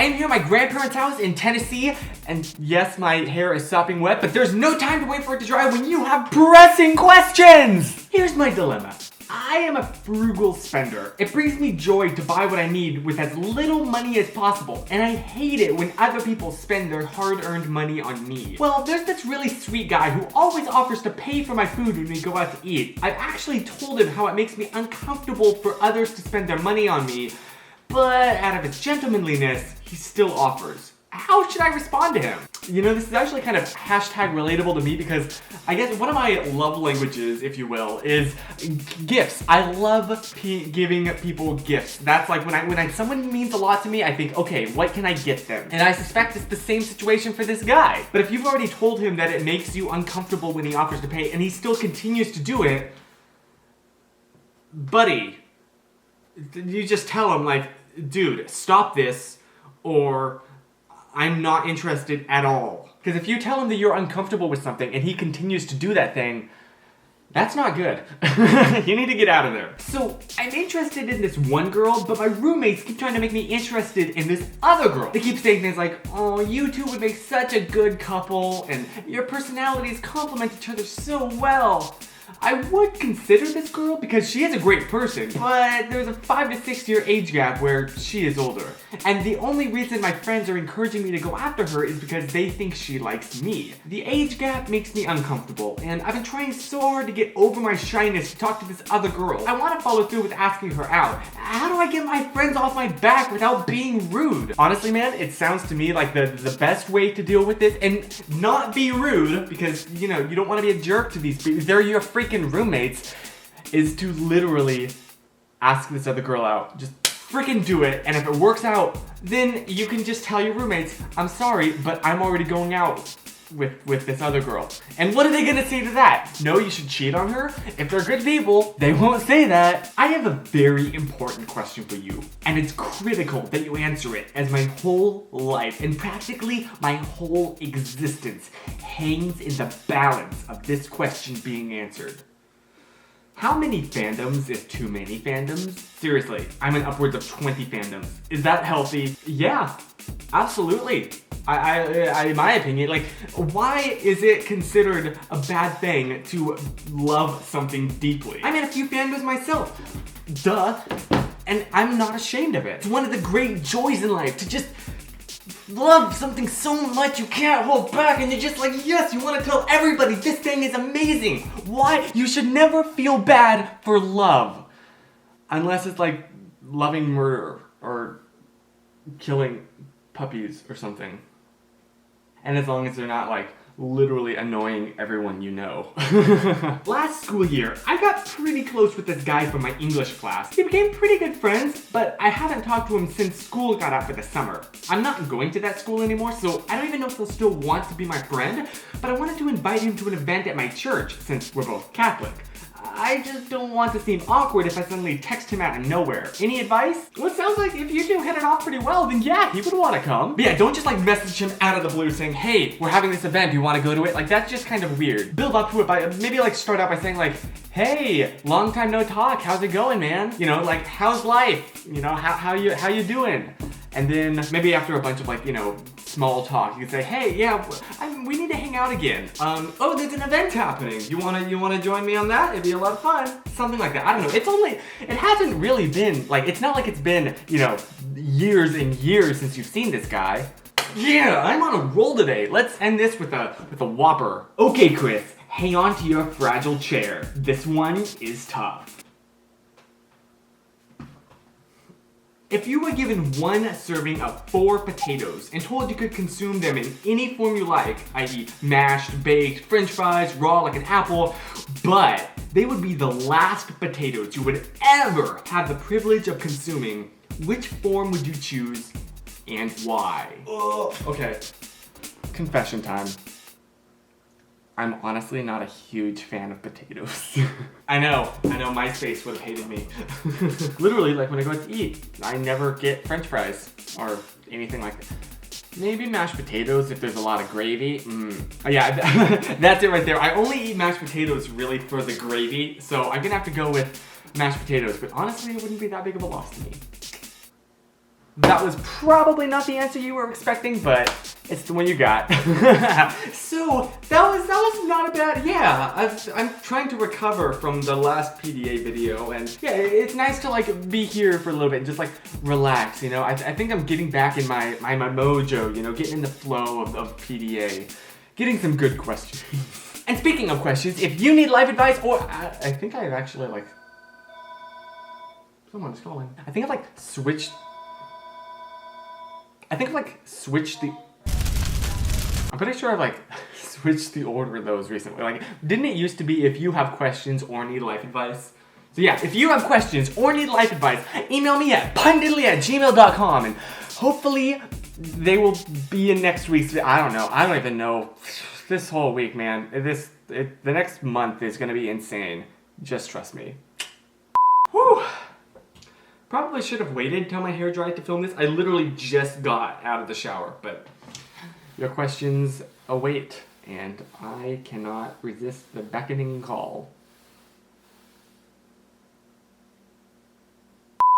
I am here at my grandparents' house in Tennessee, and yes, my hair is sopping wet, but there's no time to wait for it to dry when you have pressing questions! Here's my dilemma. I am a frugal spender. It brings me joy to buy what I need with as little money as possible, and I hate it when other people spend their hard-earned money on me. Well, there's this really sweet guy who always offers to pay for my food when we go out to eat. I've actually told him how it makes me uncomfortable for others to spend their money on me, but out of his gentlemanliness, he still offers. How should I respond to him? You know, this is actually kind of hashtag relatable to me because I guess one of my love languages, if you will, is gifts. I love giving people gifts. That's like when someone means a lot to me, I think, okay, what can I get them? And I suspect it's the same situation for this guy. But if you've already told him that it makes you uncomfortable when he offers to pay and he still continues to do it, buddy, you just tell him like, dude, stop this, or I'm not interested at all. Because if you tell him that you're uncomfortable with something and he continues to do that thing, that's not good. You need to get out of there. So I'm interested in this one girl, but my roommates keep trying to make me interested in this other girl. They keep saying things like, oh, you two would make such a good couple, and your personalities complement each other so well. I would consider this girl because she is a great person, but there's a 5 to 6 year age gap where she is older. And the only reason my friends are encouraging me to go after her is because they think she likes me. The age gap makes me uncomfortable, and I've been trying so hard to get over my shyness to talk to this other girl. I want to follow through with asking her out. How do I get my friends off my back without being rude? Honestly, man, it sounds to me like the best way to deal with this and not be rude, because, you know, you don't want to be a jerk to these people. They're your freaking roommates, is to literally ask this other girl out. Just freaking do it, and if it works out, then you can just tell your roommates, I'm sorry, but I'm already going out with this other girl. And what are they gonna say to that? No, you should cheat on her? If they're good people, they won't say that. I have a very important question for you, and it's critical that you answer it, as my whole life and practically my whole existence hangs in the balance of this question being answered. How many fandoms is too many fandoms? Seriously, I'm in upwards of 20 fandoms. Is that healthy? Yeah, absolutely. In my opinion, like, why is it considered a bad thing to love something deeply? I'm in a few fandoms myself. Duh. And I'm not ashamed of it. It's one of the great joys in life to just love something so much you can't hold back, and you're just like, yes, you want to tell everybody this thing is amazing. Why? You should never feel bad for love. Unless it's like loving murder or killing puppies or something. And as long as they're not like literally annoying everyone you know. Last school year, I got pretty close with this guy from my English class. We became pretty good friends, but I haven't talked to him since school got out for the summer. I'm not going to that school anymore, so I don't even know if he'll still want to be my friend, but I wanted to invite him to an event at my church since we're both Catholic. I just don't want to seem awkward if I suddenly text him out of nowhere. Any advice? Well, it sounds like if you two hit it off pretty well, then yeah, he would want to come. But yeah, don't just like message him out of the blue saying, hey, we're having this event, do you want to go to it? Like, that's just kind of weird. Build up to it by, maybe like start out by saying like, hey, long time no talk, how's it going, man? You know, like, how's life? You know, how you doing? And then maybe after a bunch of like, you know, small talk, you can say, hey, yeah, we need to hang out again. Oh, there's an event happening. You wanna join me on that? It'd be a lot of fun. Something like that. I don't know. It hasn't really been, like, it's not like it's been, you know, years and years since you've seen this guy. Yeah, I'm on a roll today. Let's end this with a whopper. Okay, Chris, hang on to your fragile chair. This one is tough. If you were given one serving of 4 potatoes and told you could consume them in any form you like, i.e. mashed, baked, french fries, raw like an apple, but they would be the last potatoes you would ever have the privilege of consuming, which form would you choose and why? Okay, confession time. I'm honestly not a huge fan of potatoes. I know, MySpace would have hated me. Literally, like when I go out to eat, I never get french fries or anything like that. Maybe mashed potatoes if there's a lot of gravy. Oh, yeah, that's it right there. I only eat mashed potatoes really for the gravy, so I'm gonna have to go with mashed potatoes, but honestly, it wouldn't be that big of a loss to me. That was probably not the answer you were expecting, but it's the one you got. So that was not a bad. Yeah, I'm trying to recover from the last PDA video, and yeah, it's nice to like be here for a little bit and just like relax. You know, I think I'm getting back in my mojo. You know, getting in the flow of PDA, getting some good questions. And speaking of questions, if you need life advice, or I think I've actually like someone's calling. I think I've like switched. I think I've like switched the. I'm pretty sure I've like switched the order of those recently. Like, didn't it used to be if you have questions or need life advice? So yeah, if you have questions or need life advice, email me at PunDiddley@gmail.com, and hopefully they will be in next week's. I don't know. I don't even know. This whole week, man. The next month is gonna be insane. Just trust me. Whew. Probably should have waited till my hair dried to film this. I literally just got out of the shower, but your questions await, and I cannot resist the beckoning call.